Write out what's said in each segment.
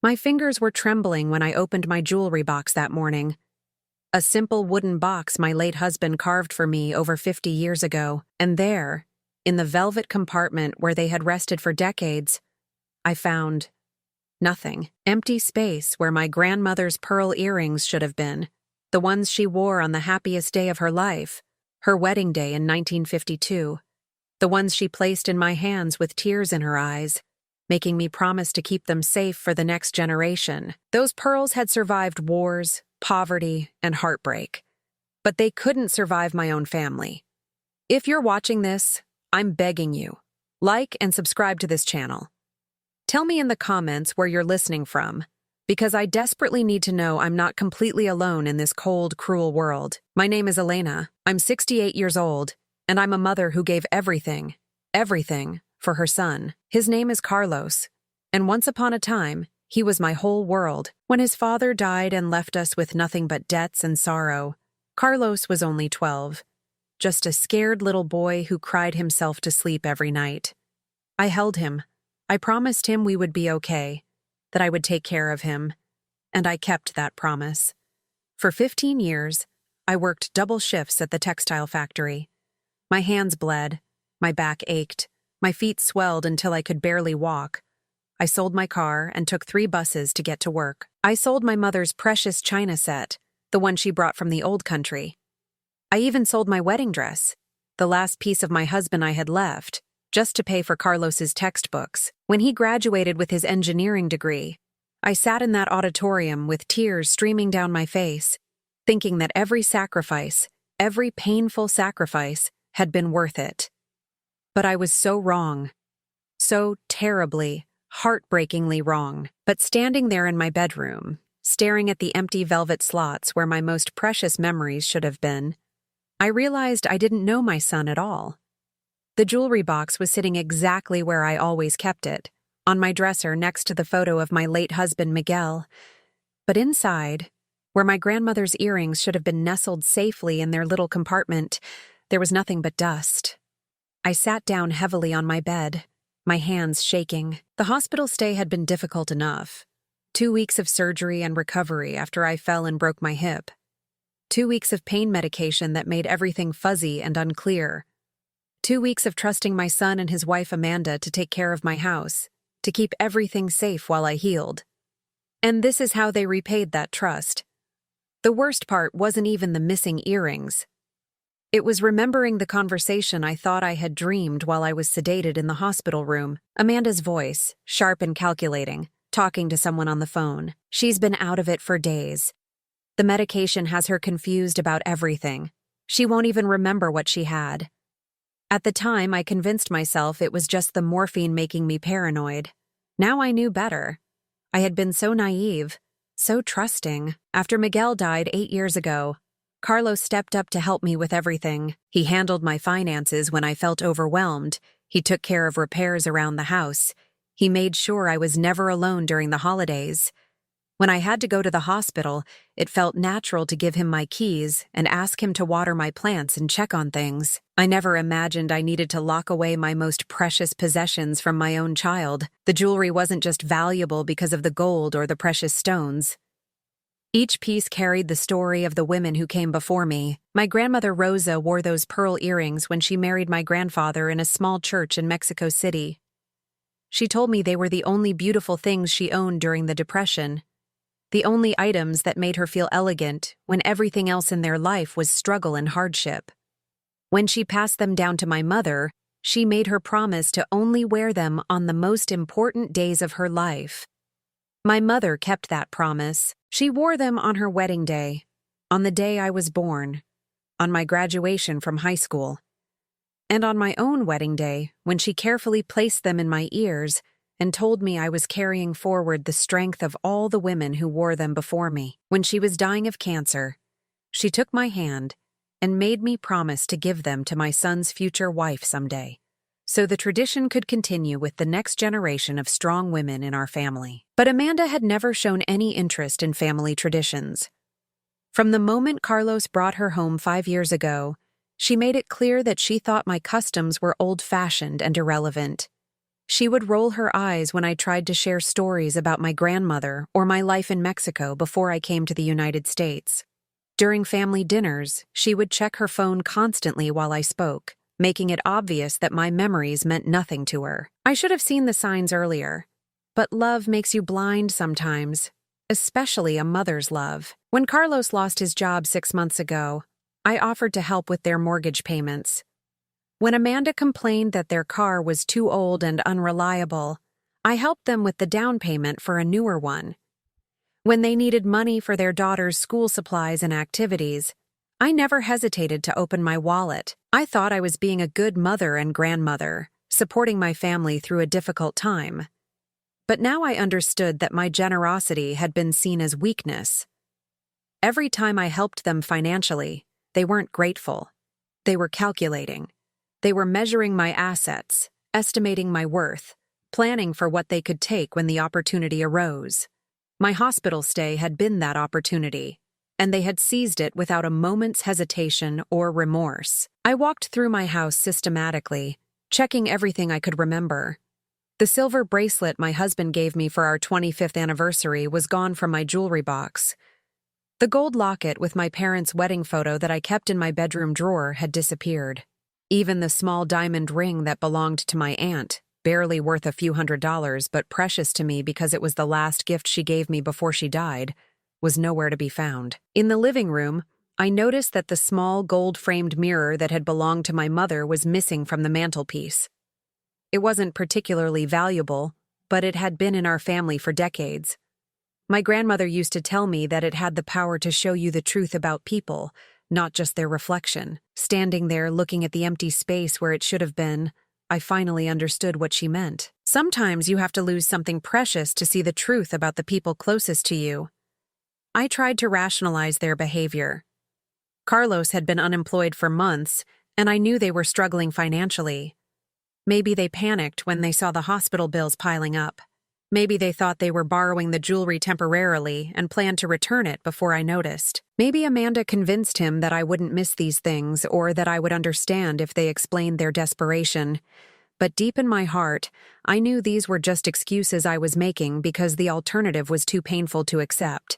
My fingers were trembling when I opened my jewelry box that morning. A simple wooden box my late husband carved for me over 50 years ago, and there, in the velvet compartment where they had rested for decades, I found nothing. Empty space where my grandmother's pearl earrings should have been, the ones she wore on the happiest day of her life, her wedding day in 1952, the ones she placed in my hands with tears in her eyes, making me promise to keep them safe for the next generation. Those pearls had survived wars, poverty, and heartbreak, but they couldn't survive my own family. If you're watching this, I'm begging you, like and subscribe to this channel. Tell me in the comments where you're listening from, because I desperately need to know I'm not completely alone in this cold, cruel world. My name is Elena, I'm 68 years old, and I'm a mother who gave everything, for her son. His name is Carlos, and once upon a time, he was my whole world. When his father died and left us with nothing but debts and sorrow, Carlos was only 12, just a scared little boy who cried himself to sleep every night. I held him. I promised him we would be okay, that I would take care of him, and I kept that promise. For 15 years, I worked double shifts at the textile factory. My hands bled, my back ached, my feet swelled until I could barely walk. I sold my car and took 3 buses to get to work. I sold my mother's precious china set, the one she brought from the old country. I even sold my wedding dress, the last piece of my husband I had left, just to pay for Carlos's textbooks. When he graduated with his engineering degree, I sat in that auditorium with tears streaming down my face, thinking that every sacrifice, every painful sacrifice, had been worth it. But I was so wrong. So terribly, heartbreakingly wrong. But standing there in my bedroom, staring at the empty velvet slots where my most precious memories should have been, I realized I didn't know my son at all. The jewelry box was sitting exactly where I always kept it, on my dresser next to the photo of my late husband Miguel. But inside, where my grandmother's earrings should have been nestled safely in their little compartment, there was nothing but dust. I sat down heavily on my bed, my hands shaking. The hospital stay had been difficult enough. 2 weeks of surgery and recovery after I fell and broke my hip. 2 weeks of pain medication that made everything fuzzy and unclear. 2 weeks of trusting my son and his wife Amanda to take care of my house, to keep everything safe while I healed. And this is how they repaid that trust. The worst part wasn't even the missing earrings. It was remembering the conversation I thought I had dreamed while I was sedated in the hospital room. Amanda's voice, sharp and calculating, talking to someone on the phone. She's been out of it for days. The medication has her confused about everything. She won't even remember what she had. At the time, I convinced myself it was just the morphine making me paranoid. Now I knew better. I had been so naive, so trusting. After Miguel died 8 years ago, Carlos stepped up to help me with everything. He handled my finances when I felt overwhelmed. He took care of repairs around the house. He made sure I was never alone during the holidays. When I had to go to the hospital, it felt natural to give him my keys and ask him to water my plants and check on things. I never imagined I needed to lock away my most precious possessions from my own child. The jewelry wasn't just valuable because of the gold or the precious stones. Each piece carried the story of the women who came before me. My grandmother Rosa wore those pearl earrings when she married my grandfather in a small church in Mexico City. She told me they were the only beautiful things she owned during the Depression, the only items that made her feel elegant when everything else in their life was struggle and hardship. When she passed them down to my mother, she made her promise to only wear them on the most important days of her life. My mother kept that promise. She wore them on her wedding day, on the day I was born, on my graduation from high school, and on my own wedding day when she carefully placed them in my ears and told me I was carrying forward the strength of all the women who wore them before me. When she was dying of cancer, she took my hand and made me promise to give them to my son's future wife someday, so the tradition could continue with the next generation of strong women in our family. But Amanda had never shown any interest in family traditions. From the moment Carlos brought her home 5 years ago, she made it clear that she thought my customs were old-fashioned and irrelevant. She would roll her eyes when I tried to share stories about my grandmother or my life in Mexico before I came to the United States. During family dinners, she would check her phone constantly while I spoke, making it obvious that my memories meant nothing to her. I should have seen the signs earlier. But love makes you blind sometimes, especially a mother's love. When Carlos lost his job 6 months ago, I offered to help with their mortgage payments. When Amanda complained that their car was too old and unreliable, I helped them with the down payment for a newer one. When they needed money for their daughter's school supplies and activities, I never hesitated to open my wallet. I thought I was being a good mother and grandmother, supporting my family through a difficult time. But now I understood that my generosity had been seen as weakness. Every time I helped them financially, they weren't grateful. They were calculating. They were measuring my assets, estimating my worth, planning for what they could take when the opportunity arose. My hospital stay had been that opportunity, and they had seized it without a moment's hesitation or remorse. I walked through my house systematically, checking everything I could remember. The silver bracelet my husband gave me for our 25th anniversary was gone from my jewelry box. The gold locket with my parents' wedding photo that I kept in my bedroom drawer had disappeared. Even the small diamond ring that belonged to my aunt, barely worth a few $100s but precious to me because it was the last gift she gave me before she died, was nowhere to be found. In the living room, I noticed that the small gold-framed mirror that had belonged to my mother was missing from the mantelpiece. It wasn't particularly valuable, but it had been in our family for decades. My grandmother used to tell me that it had the power to show you the truth about people, not just their reflection. Standing there looking at the empty space where it should have been, I finally understood what she meant. Sometimes you have to lose something precious to see the truth about the people closest to you. I tried to rationalize their behavior. Carlos had been unemployed for months, and I knew they were struggling financially. Maybe they panicked when they saw the hospital bills piling up. Maybe they thought they were borrowing the jewelry temporarily and planned to return it before I noticed. Maybe Amanda convinced him that I wouldn't miss these things or that I would understand if they explained their desperation. But deep in my heart, I knew these were just excuses I was making because the alternative was too painful to accept.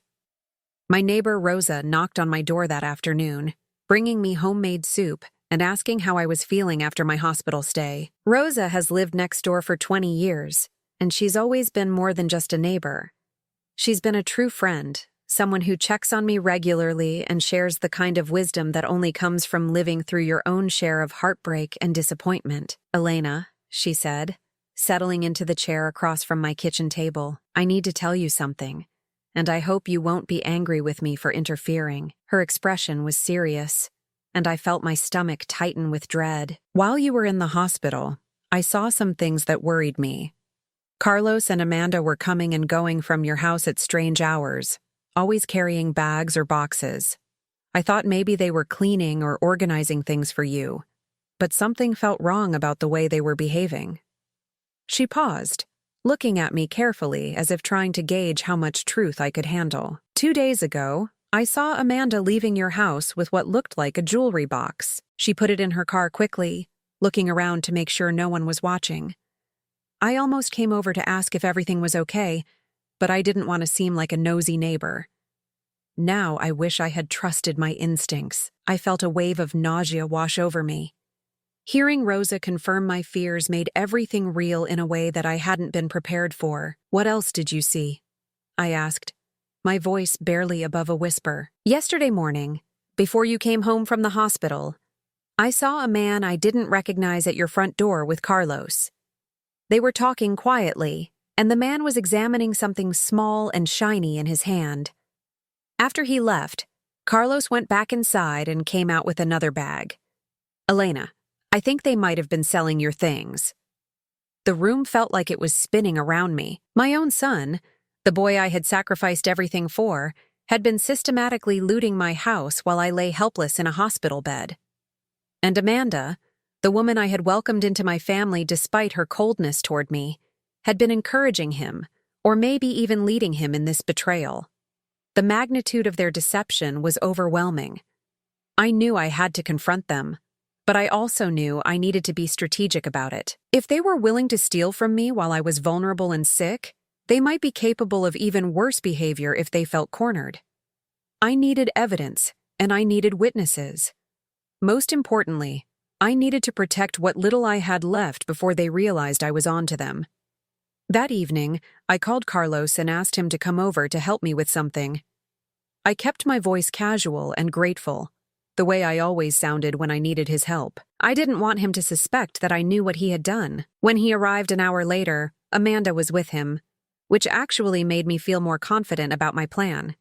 My neighbor Rosa knocked on my door that afternoon, bringing me homemade soup and asking how I was feeling after my hospital stay. Rosa has lived next door for 20 years, and she's always been more than just a neighbor. She's been a true friend, someone who checks on me regularly and shares the kind of wisdom that only comes from living through your own share of heartbreak and disappointment. "Elena," she said, settling into the chair across from my kitchen table, "I need to tell you something, and I hope you won't be angry with me for interfering." Her expression was serious, and I felt my stomach tighten with dread. "While you were in the hospital, I saw some things that worried me. Carlos and Amanda were coming and going from your house at strange hours, always carrying bags or boxes. I thought maybe they were cleaning or organizing things for you, but something felt wrong about the way they were behaving." She paused, looking at me carefully as if trying to gauge how much truth I could handle. "2 days ago, I saw Amanda leaving your house with what looked like a jewelry box. She put it in her car quickly, looking around to make sure no one was watching. I almost came over to ask if everything was okay, but I didn't want to seem like a nosy neighbor. Now I wish I had trusted my instincts." I felt a wave of nausea wash over me. Hearing Rosa confirm my fears made everything real in a way that I hadn't been prepared for. "What else did you see?" I asked, my voice barely above a whisper. "Yesterday morning, before you came home from the hospital, I saw a man I didn't recognize at your front door with Carlos. They were talking quietly, and the man was examining something small and shiny in his hand. After he left, Carlos went back inside and came out with another bag. Elena, I think they might have been selling your things." The room felt like it was spinning around me. My own son, the boy I had sacrificed everything for, had been systematically looting my house while I lay helpless in a hospital bed. And Amanda, the woman I had welcomed into my family despite her coldness toward me, had been encouraging him, or maybe even leading him in this betrayal. The magnitude of their deception was overwhelming. I knew I had to confront them, But I also knew I needed to be strategic about it. If they were willing to steal from me while I was vulnerable and sick, they might be capable of even worse behavior if they felt cornered. I needed evidence, and I needed witnesses. Most importantly, I needed to protect what little I had left before they realized I was onto them. That evening, I called Carlos and asked him to come over to help me with something. I kept my voice casual and grateful, the way I always sounded when I needed his help. I didn't want him to suspect that I knew what he had done. When he arrived an hour later, Amanda was with him, which actually made me feel more confident about my plan.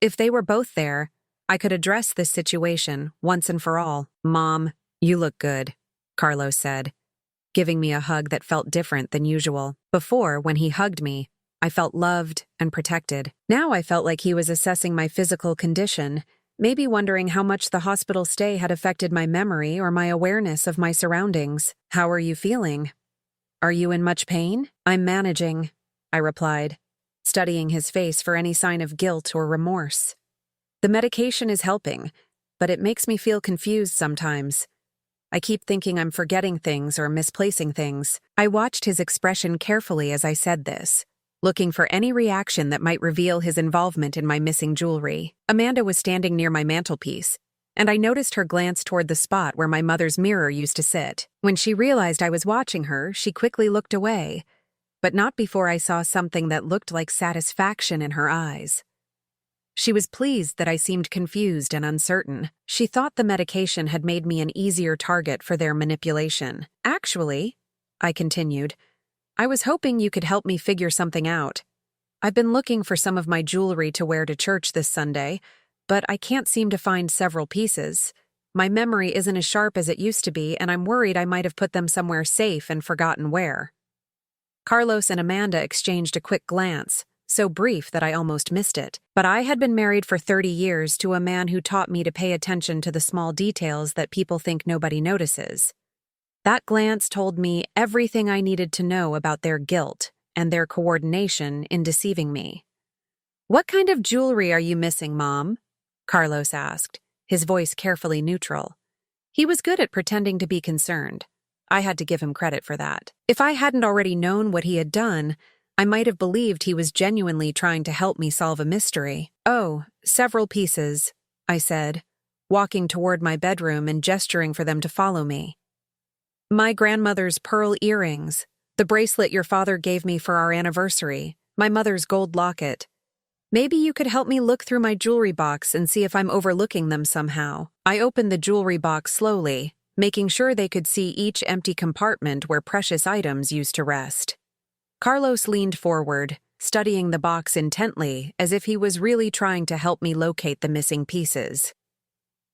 If they were both there, I could address this situation once and for all. "Mom, you look good," Carlos said, giving me a hug that felt different than usual. Before, when he hugged me, I felt loved and protected. Now I felt like he was assessing my physical condition, maybe wondering how much the hospital stay had affected my memory or my awareness of my surroundings. "How are you feeling? Are you in much pain?" "I'm managing," I replied, studying his face for any sign of guilt or remorse. "The medication is helping, but it makes me feel confused sometimes. I keep thinking I'm forgetting things or misplacing things." I watched his expression carefully as I said this, looking for any reaction that might reveal his involvement in my missing jewelry. Amanda was standing near my mantelpiece, and I noticed her glance toward the spot where my mother's mirror used to sit. When she realized I was watching her, she quickly looked away, but not before I saw something that looked like satisfaction in her eyes. She was pleased that I seemed confused and uncertain. She thought the medication had made me an easier target for their manipulation. "Actually," I continued, "I was hoping you could help me figure something out. I've been looking for some of my jewelry to wear to church this Sunday, but I can't seem to find several pieces. My memory isn't as sharp as it used to be, and I'm worried I might have put them somewhere safe and forgotten where." Carlos and Amanda exchanged a quick glance, so brief that I almost missed it. But I had been married for 30 years to a man who taught me to pay attention to the small details that people think nobody notices. That glance told me everything I needed to know about their guilt and their coordination in deceiving me. "What kind of jewelry are you missing, Mom?" Carlos asked, his voice carefully neutral. He was good at pretending to be concerned. I had to give him credit for that. If I hadn't already known what he had done, I might have believed he was genuinely trying to help me solve a mystery. "Oh, several pieces," I said, walking toward my bedroom and gesturing for them to follow me. "My grandmother's pearl earrings, the bracelet your father gave me for our anniversary, my mother's gold locket. Maybe you could help me look through my jewelry box and see if I'm overlooking them somehow." I opened the jewelry box slowly, making sure they could see each empty compartment where precious items used to rest. Carlos leaned forward, studying the box intently as if he was really trying to help me locate the missing pieces.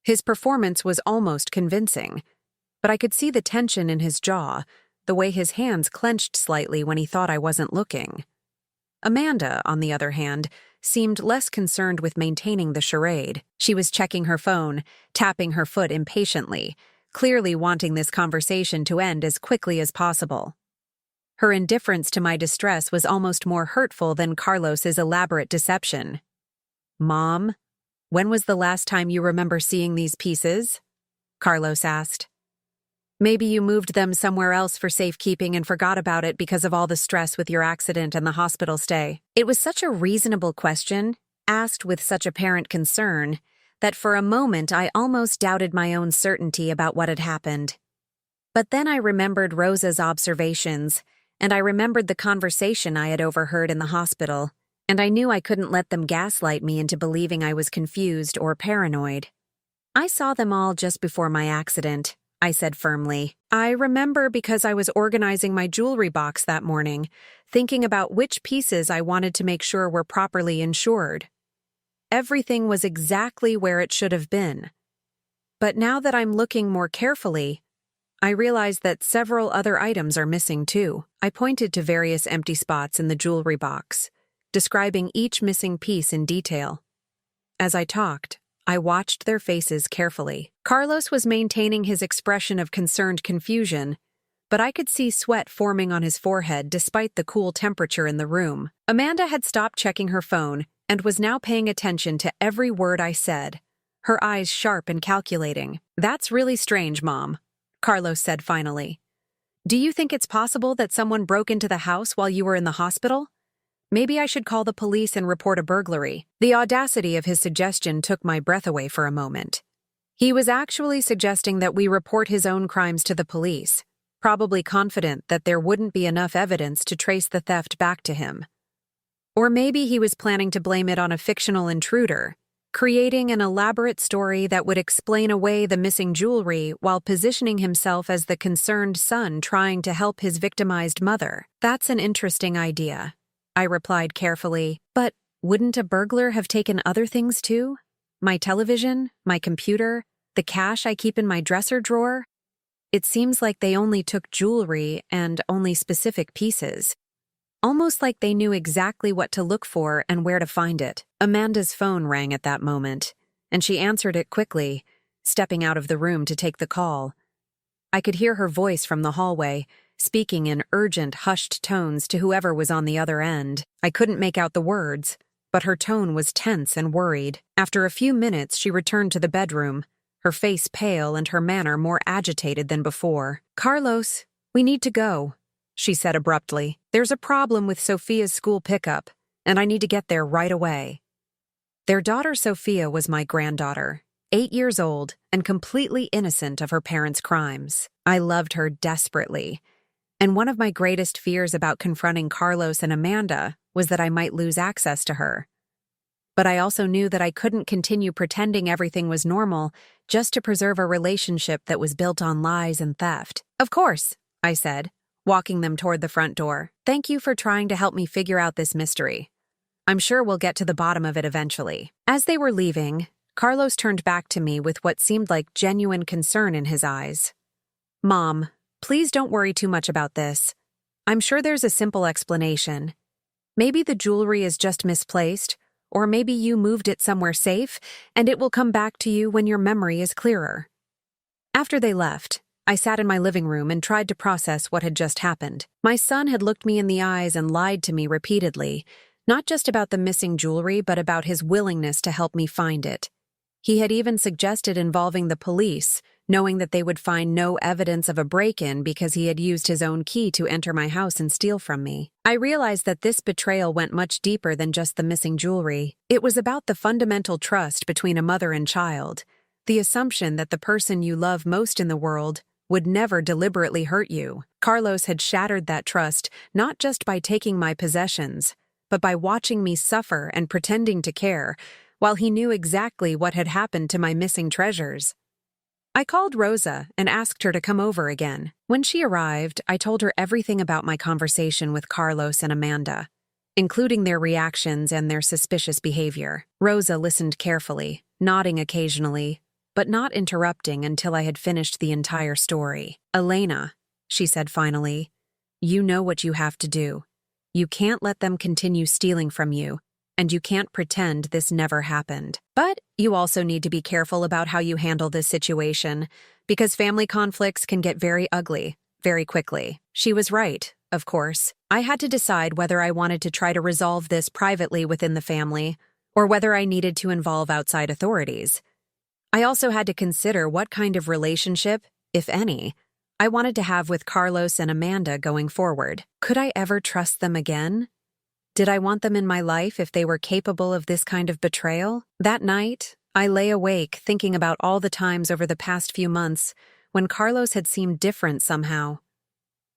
His performance was almost convincing, but I could see the tension in his jaw, the way his hands clenched slightly when he thought I wasn't looking. Amanda, on the other hand, seemed less concerned with maintaining the charade. She was checking her phone, tapping her foot impatiently, clearly wanting this conversation to end as quickly as possible. Her indifference to my distress was almost more hurtful than Carlos's elaborate deception. "Mom, when was the last time you remember seeing these pieces?" Carlos asked. "Maybe you moved them somewhere else for safekeeping and forgot about it because of all the stress with your accident and the hospital stay." It was such a reasonable question, asked with such apparent concern, that for a moment I almost doubted my own certainty about what had happened. But then I remembered Rosa's observations, and I remembered the conversation I had overheard in the hospital, and I knew I couldn't let them gaslight me into believing I was confused or paranoid. "I saw them all just before my accident," I said firmly. "I remember because I was organizing my jewelry box that morning, thinking about which pieces I wanted to make sure were properly insured. Everything was exactly where it should have been. But now that I'm looking more carefully, I realize that several other items are missing too." I pointed to various empty spots in the jewelry box, describing each missing piece in detail. As I talked, I watched their faces carefully. Carlos was maintaining his expression of concerned confusion, but I could see sweat forming on his forehead despite the cool temperature in the room. Amanda had stopped checking her phone and was now paying attention to every word I said, her eyes sharp and calculating. "That's really strange, Mom," Carlos said finally. "Do you think it's possible that someone broke into the house while you were in the hospital? Maybe I should call the police and report a burglary." The audacity of his suggestion took my breath away for a moment. He was actually suggesting that we report his own crimes to the police, probably confident that there wouldn't be enough evidence to trace the theft back to him. Or maybe he was planning to blame it on a fictional intruder, creating an elaborate story that would explain away the missing jewelry while positioning himself as the concerned son trying to help his victimized mother. "That's an interesting idea," I replied carefully. "But wouldn't a burglar have taken other things too? My television, my computer, the cash I keep in my dresser drawer? It seems like they only took jewelry and only specific pieces. Almost like they knew exactly what to look for and where to find it." Amanda's phone rang at that moment, and she answered it quickly, stepping out of the room to take the call. I could hear her voice from the hallway, speaking in urgent, hushed tones to whoever was on the other end. I couldn't make out the words, but her tone was tense and worried. After a few minutes, she returned to the bedroom, her face pale and her manner more agitated than before. "Carlos, we need to go," she said abruptly. "There's a problem with Sophia's school pickup, and I need to get there right away." Their daughter Sophia was my granddaughter, 8 years old and completely innocent of her parents' crimes. I loved her desperately, and one of my greatest fears about confronting Carlos and Amanda was that I might lose access to her. But I also knew that I couldn't continue pretending everything was normal just to preserve a relationship that was built on lies and theft. "Of course," I said, walking them toward the front door. "Thank you for trying to help me figure out this mystery. I'm sure we'll get to the bottom of it eventually." As they were leaving, Carlos turned back to me with what seemed like genuine concern in his eyes. "Mom, please don't worry too much about this. I'm sure there's a simple explanation. Maybe the jewelry is just misplaced, or maybe you moved it somewhere safe, and it will come back to you when your memory is clearer." After they left, I sat in my living room and tried to process what had just happened. My son had looked me in the eyes and lied to me repeatedly, not just about the missing jewelry, but about his willingness to help me find it. He had even suggested involving the police, knowing that they would find no evidence of a break-in because he had used his own key to enter my house and steal from me. I realized that this betrayal went much deeper than just the missing jewelry. It was about the fundamental trust between a mother and child, the assumption that the person you love most in the world would never deliberately hurt you. Carlos had shattered that trust not just by taking my possessions, but by watching me suffer and pretending to care, while he knew exactly what had happened to my missing treasures. I called Rosa and asked her to come over again. When she arrived, I told her everything about my conversation with Carlos and Amanda, including their reactions and their suspicious behavior. Rosa listened carefully, nodding occasionally, but not interrupting until I had finished the entire story. "Elena," she said finally, "you know what you have to do. You can't let them continue stealing from you, and you can't pretend this never happened. But you also need to be careful about how you handle this situation, because family conflicts can get very ugly, very quickly." She was right, of course. I had to decide whether I wanted to try to resolve this privately within the family, or whether I needed to involve outside authorities. I also had to consider what kind of relationship, if any, I wanted to have with Carlos and Amanda going forward. Could I ever trust them again? Did I want them in my life if they were capable of this kind of betrayal? That night, I lay awake thinking about all the times over the past few months when Carlos had seemed different somehow.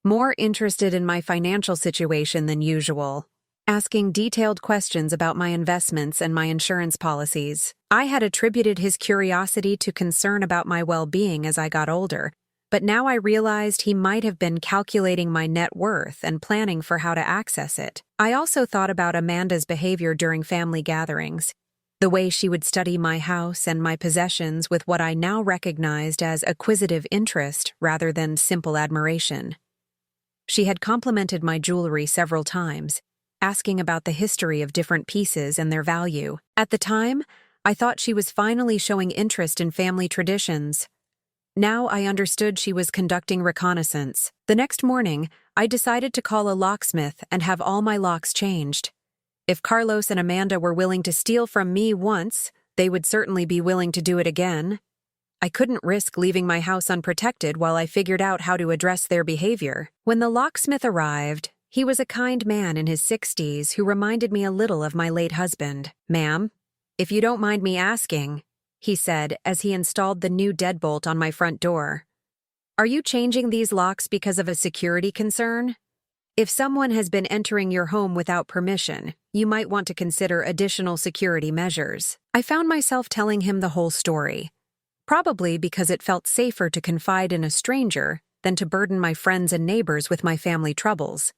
More interested in my financial situation than usual, asking detailed questions about my investments and my insurance policies. I had attributed his curiosity to concern about my well-being as I got older, but now I realized he might have been calculating my net worth and planning for how to access it. I also thought about Amanda's behavior during family gatherings, the way she would study my house and my possessions with what I now recognized as acquisitive interest rather than simple admiration. She had complimented my jewelry several times, asking about the history of different pieces and their value. At the time, I thought she was finally showing interest in family traditions. Now I understood she was conducting reconnaissance. The next morning, I decided to call a locksmith and have all my locks changed. If Carlos and Amanda were willing to steal from me once, They would certainly be willing to do it again. I couldn't risk leaving my house unprotected while I figured out how to address their behavior. When the locksmith arrived, he was a kind man in his 60s who reminded me a little of my late husband. "Ma'am, if you don't mind me asking," he said as he installed the new deadbolt on my front door, "are you changing these locks because of a security concern? If someone has been entering your home without permission, you might want to consider additional security measures." I found myself telling him the whole story, probably because it felt safer to confide in a stranger than to burden my friends and neighbors with my family troubles.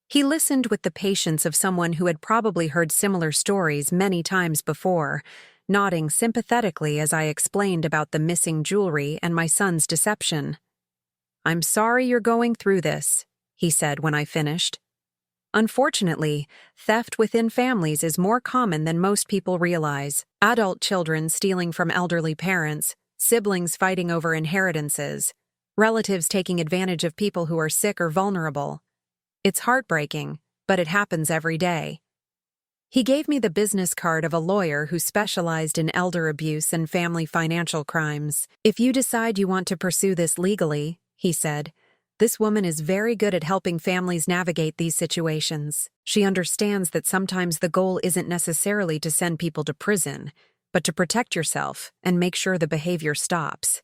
He listened with the patience of someone who had probably heard similar stories many times before, nodding sympathetically as I explained about the missing jewelry and my son's deception. "I'm sorry you're going through this," he said when I finished. Unfortunately, theft within families is more common than most people realize. Adult children stealing from elderly parents, siblings fighting over inheritances, relatives taking advantage of people who are sick or vulnerable. It's heartbreaking, but it happens every day. He gave me the business card of a lawyer who specialized in elder abuse and family financial crimes. "If you decide you want to pursue this legally," he said, "this woman is very good at helping families navigate these situations. She understands that sometimes the goal isn't necessarily to send people to prison, but to protect yourself and make sure the behavior stops."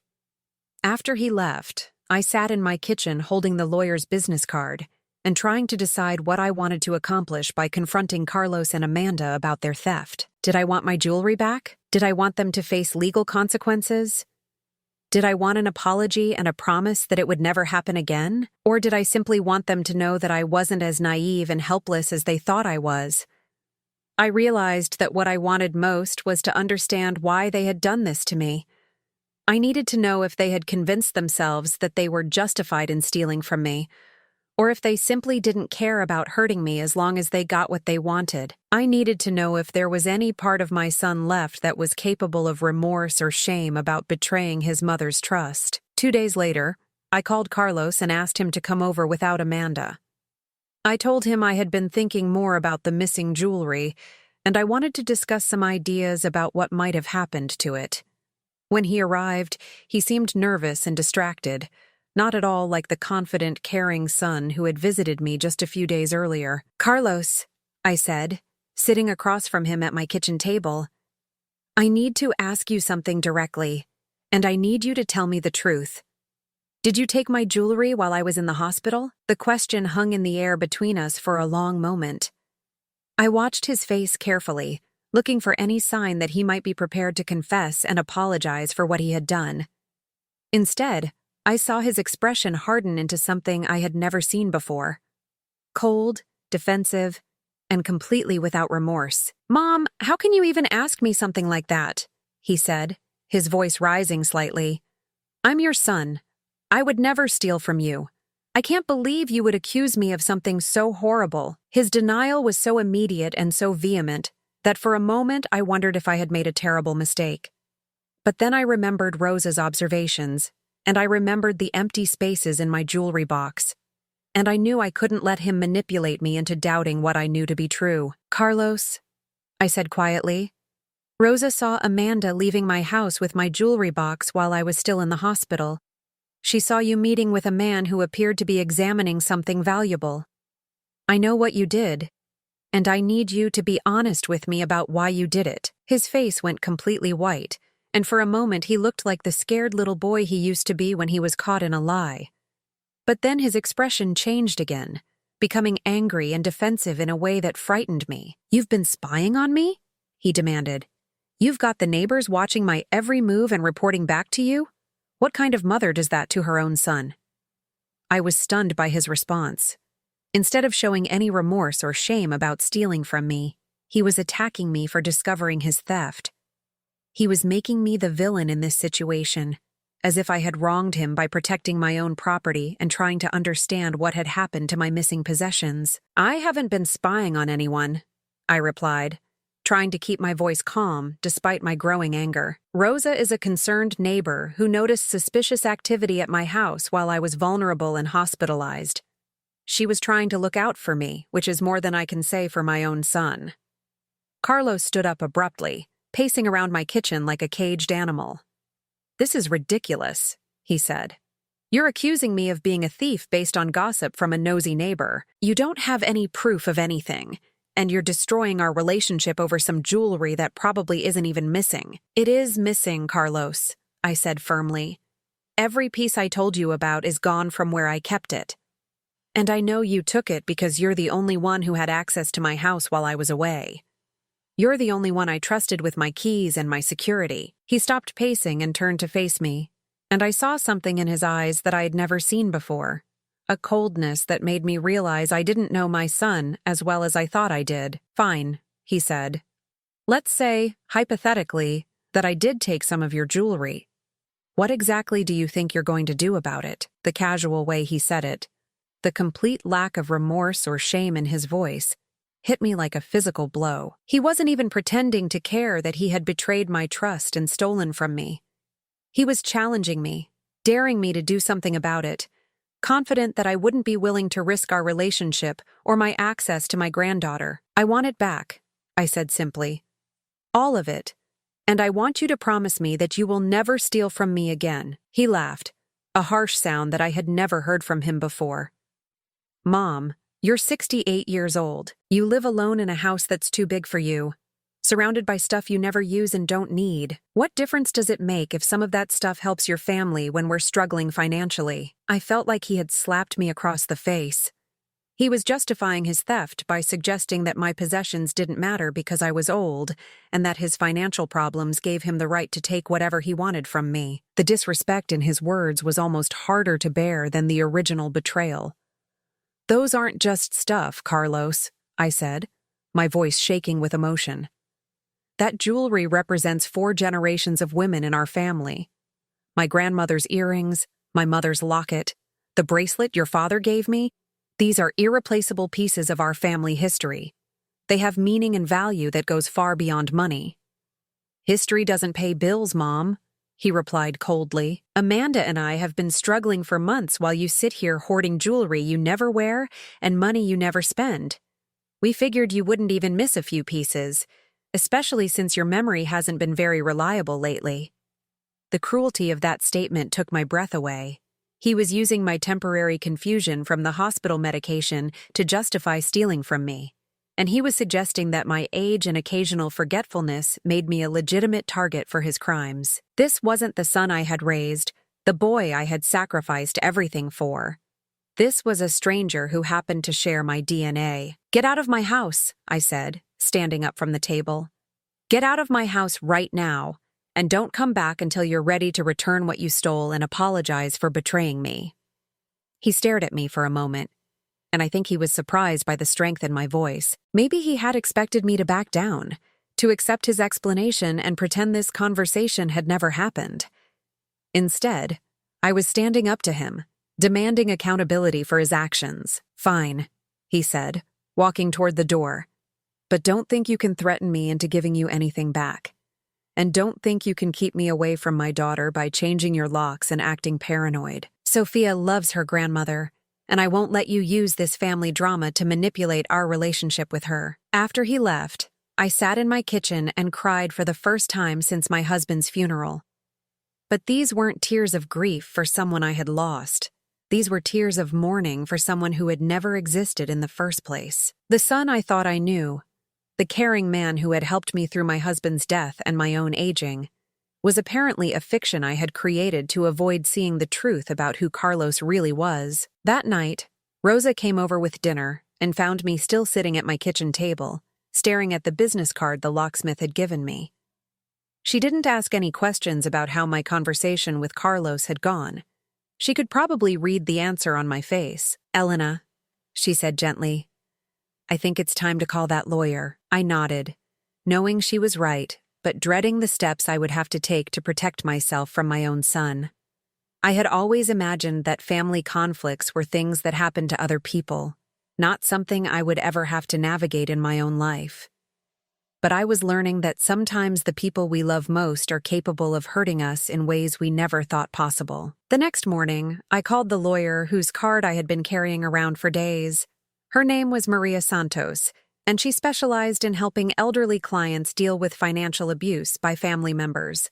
After he left, I sat in my kitchen holding the lawyer's business card and trying to decide what I wanted to accomplish by confronting Carlos and Amanda about their theft. Did I want my jewelry back? Did I want them to face legal consequences? Did I want an apology and a promise that it would never happen again? Or did I simply want them to know that I wasn't as naive and helpless as they thought I was? I realized that what I wanted most was to understand why they had done this to me. I needed to know if they had convinced themselves that they were justified in stealing from me, or if they simply didn't care about hurting me as long as they got what they wanted. I needed to know if there was any part of my son left that was capable of remorse or shame about betraying his mother's trust. 2 days later, I called Carlos and asked him to come over without Amanda. I told him I had been thinking more about the missing jewelry, and I wanted to discuss some ideas about what might have happened to it. When he arrived, he seemed nervous and distracted, not at all like the confident, caring son who had visited me just a few days earlier. "Carlos," I said, sitting across from him at my kitchen table, "I need to ask you something directly, and I need you to tell me the truth. Did you take my jewelry while I was in the hospital?" The question hung in the air between us for a long moment. I watched his face carefully, looking for any sign that he might be prepared to confess and apologize for what he had done. Instead, I saw his expression harden into something I had never seen before. Cold, defensive, and completely without remorse. "Mom, how can you even ask me something like that?" he said, his voice rising slightly. "I'm your son. I would never steal from you. I can't believe you would accuse me of something so horrible." His denial was so immediate and so vehement that for a moment I wondered if I had made a terrible mistake. But then I remembered Rosa's observations, and I remembered the empty spaces in my jewelry box, and I knew I couldn't let him manipulate me into doubting what I knew to be true. "Carlos," I said quietly, "Rosa saw Amanda leaving my house with my jewelry box while I was still in the hospital. She saw you meeting with a man who appeared to be examining something valuable. I know what you did, and I need you to be honest with me about why you did it." His face went completely white, and for a moment he looked like the scared little boy he used to be when he was caught in a lie. But then his expression changed again, becoming angry and defensive in a way that frightened me. "You've been spying on me?" he demanded. "You've got the neighbors watching my every move and reporting back to you? What kind of mother does that to her own son?" I was stunned by his response. Instead of showing any remorse or shame about stealing from me, he was attacking me for discovering his theft. He was making me the villain in this situation, as if I had wronged him by protecting my own property and trying to understand what had happened to my missing possessions. "I haven't been spying on anyone," I replied, trying to keep my voice calm despite my growing anger. "Rosa is a concerned neighbor who noticed suspicious activity at my house while I was vulnerable and hospitalized. She was trying to look out for me, which is more than I can say for my own son." Carlos stood up abruptly, pacing around my kitchen like a caged animal. "This is ridiculous," he said. "You're accusing me of being a thief based on gossip from a nosy neighbor. You don't have any proof of anything, and you're destroying our relationship over some jewelry that probably isn't even missing." "It is missing, Carlos," I said firmly. "Every piece I told you about is gone from where I kept it. And I know you took it because you're the only one who had access to my house while I was away. You're the only one I trusted with my keys and my security." He stopped pacing and turned to face me, and I saw something in his eyes that I had never seen before, a coldness that made me realize I didn't know my son as well as I thought I did. "Fine," he said. "Let's say, hypothetically, that I did take some of your jewelry. What exactly do you think you're going to do about it?" The casual way he said it, the complete lack of remorse or shame in his voice, hit me like a physical blow. He wasn't even pretending to care that he had betrayed my trust and stolen from me. He was challenging me, daring me to do something about it, confident that I wouldn't be willing to risk our relationship or my access to my granddaughter. "I want it back," I said simply. "All of it. And I want you to promise me that you will never steal from me again." He laughed, a harsh sound that I had never heard from him before. "Mom, you're 68 years old. You live alone in a house that's too big for you, surrounded by stuff you never use and don't need. What difference does it make if some of that stuff helps your family when we're struggling financially?" I felt like he had slapped me across the face. He was justifying his theft by suggesting that my possessions didn't matter because I was old, and that his financial problems gave him the right to take whatever he wanted from me. The disrespect in his words was almost harder to bear than the original betrayal. "Those aren't just stuff, Carlos," I said, my voice shaking with emotion. "That jewelry represents 4 generations of women in our family. My grandmother's earrings, my mother's locket, the bracelet your father gave me, these are irreplaceable pieces of our family history. They have meaning and value that goes far beyond money." "History doesn't pay bills, Mom," he replied coldly. "Amanda and I have been struggling for months while you sit here hoarding jewelry you never wear and money you never spend. We figured you wouldn't even miss a few pieces, especially since your memory hasn't been very reliable lately." The cruelty of that statement took my breath away. He was using my temporary confusion from the hospital medication to justify stealing from me, and he was suggesting that my age and occasional forgetfulness made me a legitimate target for his crimes. This wasn't the son I had raised, the boy I had sacrificed everything for. This was a stranger who happened to share my DNA. "Get out of my house," I said, standing up from the table. "Get out of my house right now, and don't come back until you're ready to return what you stole and apologize for betraying me." He stared at me for a moment, and I think he was surprised by the strength in my voice. Maybe he had expected me to back down, to accept his explanation and pretend this conversation had never happened. Instead, I was standing up to him, demanding accountability for his actions. "Fine," he said, walking toward the door. "But don't think you can threaten me into giving you anything back. And don't think you can keep me away from my daughter by changing your locks and acting paranoid. Sophia loves her grandmother, and I won't let you use this family drama to manipulate our relationship with her." After he left, I sat in my kitchen and cried for the first time since my husband's funeral. But these weren't tears of grief for someone I had lost. These were tears of mourning for someone who had never existed in the first place. The son I thought I knew, the caring man who had helped me through my husband's death and my own aging, was apparently a fiction I had created to avoid seeing the truth about who Carlos really was. That night, Rosa came over with dinner and found me still sitting at my kitchen table, staring at the business card the locksmith had given me. She didn't ask any questions about how my conversation with Carlos had gone. She could probably read the answer on my face. "Elena," she said gently, "I think it's time to call that lawyer." I nodded, knowing she was right, but dreading the steps I would have to take to protect myself from my own son. I had always imagined that family conflicts were things that happened to other people, not something I would ever have to navigate in my own life. But I was learning that sometimes the people we love most are capable of hurting us in ways we never thought possible. The next morning, I called the lawyer whose card I had been carrying around for days. Her name was Maria Santos, and she specialized in helping elderly clients deal with financial abuse by family members.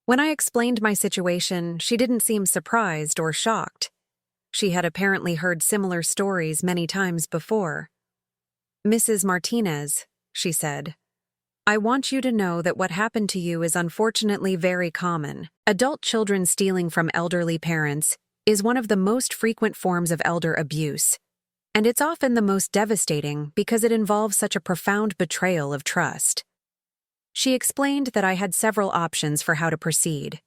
When I explained my situation, she didn't seem surprised or shocked. She had apparently heard similar stories many times before. "Mrs. Martinez," she said, "I want you to know that what happened to you is unfortunately very common. Adult children stealing from elderly parents is one of the most frequent forms of elder abuse, and it's often the most devastating because it involves such a profound betrayal of trust." She explained that I had several options for how to proceed.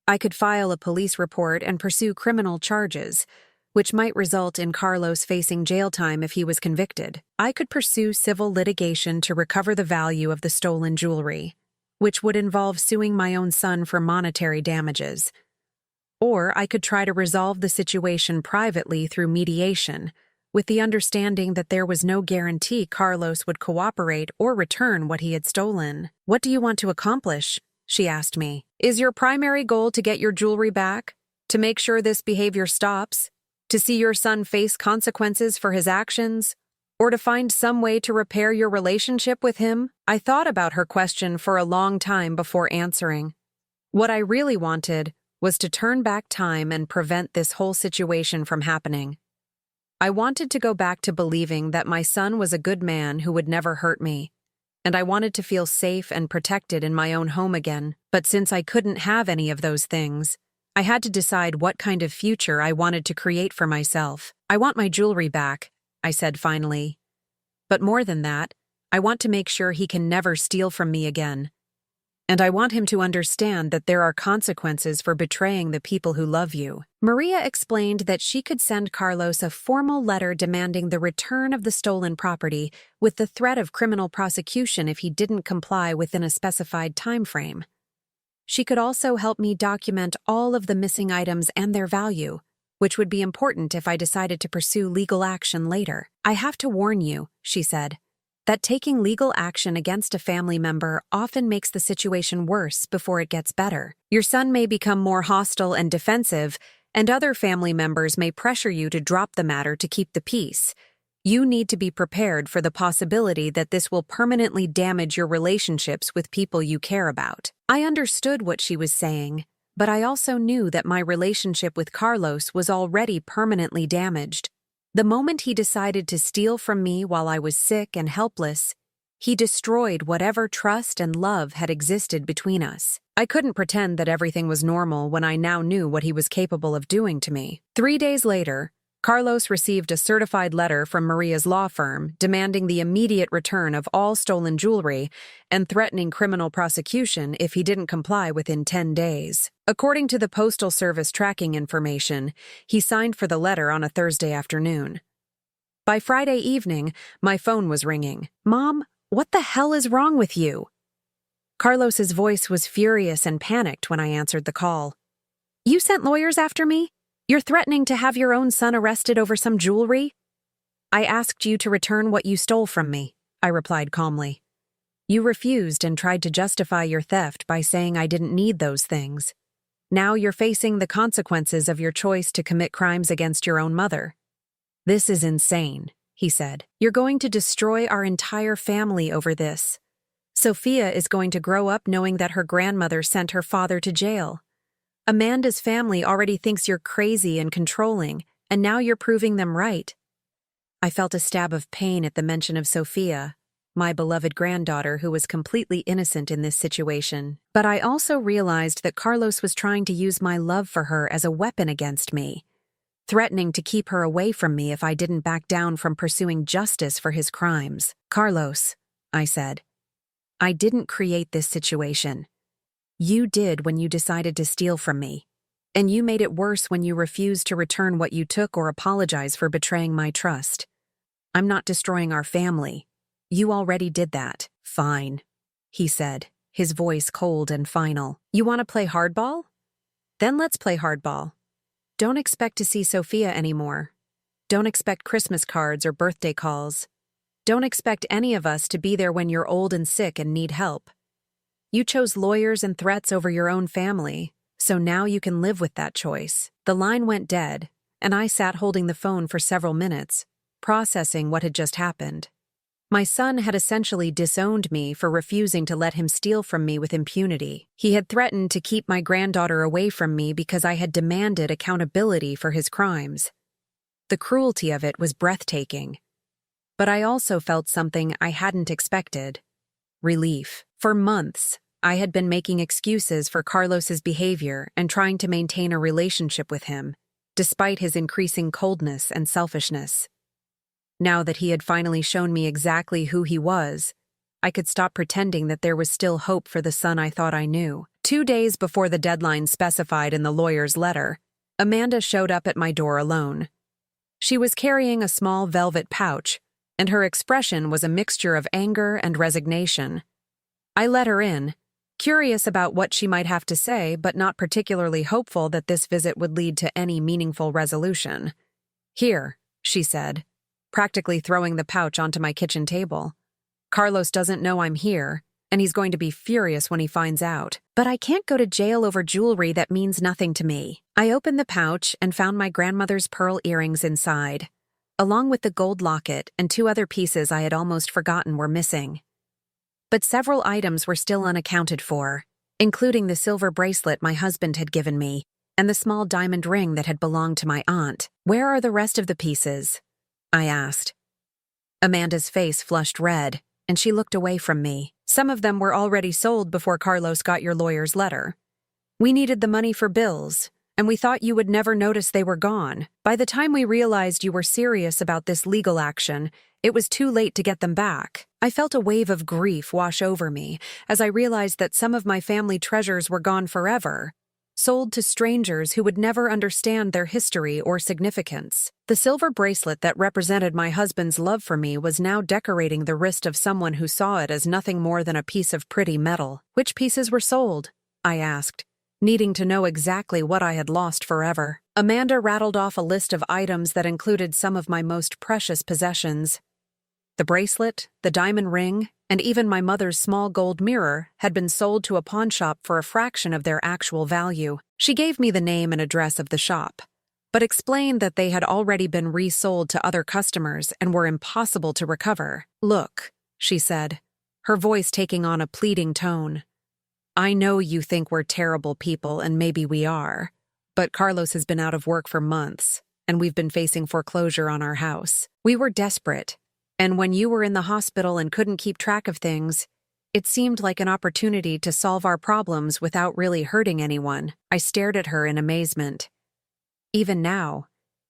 I could file a police report and pursue criminal charges, which might result in Carlos facing jail time if he was convicted. I could pursue civil litigation to recover the value of the stolen jewelry, which would involve suing my own son for monetary damages. Or I could try to resolve the situation privately through mediation, with the understanding that there was no guarantee Carlos would cooperate or return what he had stolen. "What do you want to accomplish?" she asked me. "Is your primary goal to get your jewelry back? To make sure this behavior stops? To see your son face consequences for his actions? Or to find some way to repair your relationship with him?" I thought about her question for a long time before answering. What I really wanted was to turn back time and prevent this whole situation from happening. I wanted to go back to believing that my son was a good man who would never hurt me, and I wanted to feel safe and protected in my own home again. But since I couldn't have any of those things, I had to decide what kind of future I wanted to create for myself. "I want my jewelry back," I said finally. "But more than that, I want to make sure he can never steal from me again. And I want him to understand that there are consequences for betraying the people who love you." Maria explained that she could send Carlos a formal letter demanding the return of the stolen property with the threat of criminal prosecution if he didn't comply within a specified time frame. She could also help me document all of the missing items and their value, which would be important if I decided to pursue legal action later. "I have to warn you," she said, "that taking legal action against a family member often makes the situation worse before it gets better. Your son may become more hostile and defensive, and other family members may pressure you to drop the matter to keep the peace. You need to be prepared for the possibility that this will permanently damage your relationships with people you care about." I understood what she was saying, but I also knew that my relationship with Carlos was already permanently damaged. The moment he decided to steal from me while I was sick and helpless, he destroyed whatever trust and love had existed between us. I couldn't pretend that everything was normal when I now knew what he was capable of doing to me. 3 days later, Carlos received a certified letter from Maria's law firm demanding the immediate return of all stolen jewelry and threatening criminal prosecution if he didn't comply within 10 days. According to the Postal Service tracking information, he signed for the letter on a Thursday afternoon. By Friday evening, my phone was ringing. "Mom, what the hell is wrong with you?" Carlos's voice was furious and panicked when I answered the call. "You sent lawyers after me? You're threatening to have your own son arrested over some jewelry?" "I asked you to return what you stole from me," I replied calmly. "You refused and tried to justify your theft by saying I didn't need those things. Now you're facing the consequences of your choice to commit crimes against your own mother." "This is insane," he said. "You're going to destroy our entire family over this. Sophia is going to grow up knowing that her grandmother sent her father to jail. Amanda's family already thinks you're crazy and controlling, and now you're proving them right." I felt a stab of pain at the mention of Sophia, my beloved granddaughter who was completely innocent in this situation. But I also realized that Carlos was trying to use my love for her as a weapon against me, threatening to keep her away from me if I didn't back down from pursuing justice for his crimes. "Carlos," I said, "I didn't create this situation. You did when you decided to steal from me, and you made it worse when you refused to return what you took or apologize for betraying my trust. I'm not destroying our family. You already did that." "Fine," he said, his voice cold and final. "You want to play hardball? Then let's play hardball. Don't expect to see Sophia anymore. Don't expect Christmas cards or birthday calls. Don't expect any of us to be there when you're old and sick and need help. You chose lawyers and threats over your own family, so now you can live with that choice." The line went dead, and I sat holding the phone for several minutes, processing what had just happened. My son had essentially disowned me for refusing to let him steal from me with impunity. He had threatened to keep my granddaughter away from me because I had demanded accountability for his crimes. The cruelty of it was breathtaking. But I also felt something I hadn't expected: relief. For months, I had been making excuses for Carlos's behavior and trying to maintain a relationship with him, despite his increasing coldness and selfishness. Now that he had finally shown me exactly who he was, I could stop pretending that there was still hope for the son I thought I knew. 2 days before the deadline specified in the lawyer's letter, Amanda showed up at my door alone. She was carrying a small velvet pouch, and her expression was a mixture of anger and resignation. I let her in, curious about what she might have to say, but not particularly hopeful that this visit would lead to any meaningful resolution. "Here," she said, practically throwing the pouch onto my kitchen table. "Carlos doesn't know I'm here, and he's going to be furious when he finds out. But I can't go to jail over jewelry that means nothing to me." I opened the pouch and found my grandmother's pearl earrings inside, along with the gold locket and 2 other pieces I had almost forgotten were missing. But several items were still unaccounted for, including the silver bracelet my husband had given me and the small diamond ring that had belonged to my aunt. "Where are the rest of the pieces?" I asked. Amanda's face flushed red, and she looked away from me. "Some of them were already sold before Carlos got your lawyer's letter. We needed the money for bills, and we thought you would never notice they were gone. By the time we realized you were serious about this legal action, it was too late to get them back." I felt a wave of grief wash over me as I realized that some of my family treasures were gone forever, sold to strangers who would never understand their history or significance. The silver bracelet that represented my husband's love for me was now decorating the wrist of someone who saw it as nothing more than a piece of pretty metal. "Which pieces were sold?" I asked, needing to know exactly what I had lost forever. Amanda rattled off a list of items that included some of my most precious possessions. The bracelet, the diamond ring, and even my mother's small gold mirror had been sold to a pawnshop for a fraction of their actual value. She gave me the name and address of the shop, but explained that they had already been resold to other customers and were impossible to recover. "Look," she said, her voice taking on a pleading tone. "I know you think we're terrible people, and maybe we are, but Carlos has been out of work for months, and we've been facing foreclosure on our house. We were desperate, and when you were in the hospital and couldn't keep track of things, it seemed like an opportunity to solve our problems without really hurting anyone." I stared at her in amazement. Even now,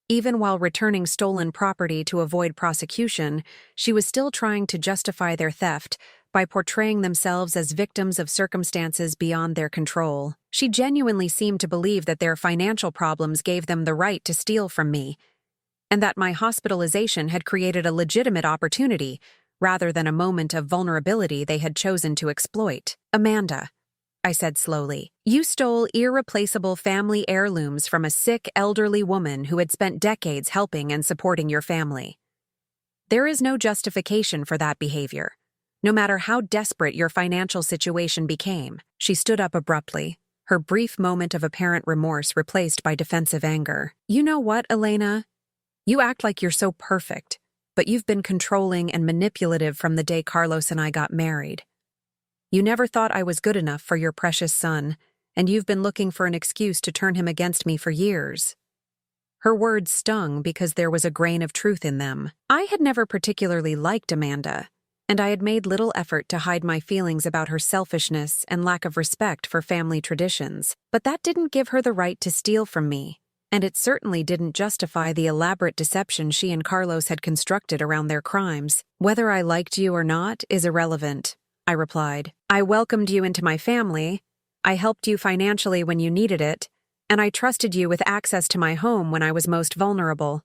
even while returning stolen property to avoid prosecution, she was still trying to justify their theft by portraying themselves as victims of circumstances beyond their control. She genuinely seemed to believe that their financial problems gave them the right to steal from me, and that my hospitalization had created a legitimate opportunity rather than a moment of vulnerability they had chosen to exploit. "Amanda," I said slowly, "you stole irreplaceable family heirlooms from a sick, elderly woman who had spent decades helping and supporting your family. There is no justification for that behavior, no matter how desperate your financial situation became." She stood up abruptly, her brief moment of apparent remorse replaced by defensive anger. "You know what, Elena? You act like you're so perfect, but you've been controlling and manipulative from the day Carlos and I got married. You never thought I was good enough for your precious son, and you've been looking for an excuse to turn him against me for years." Her words stung because there was a grain of truth in them. I had never particularly liked Amanda, and I had made little effort to hide my feelings about her selfishness and lack of respect for family traditions. But that didn't give her the right to steal from me, and it certainly didn't justify the elaborate deception she and Carlos had constructed around their crimes. "Whether I liked you or not is irrelevant," I replied. "I welcomed you into my family, I helped you financially when you needed it, and I trusted you with access to my home when I was most vulnerable.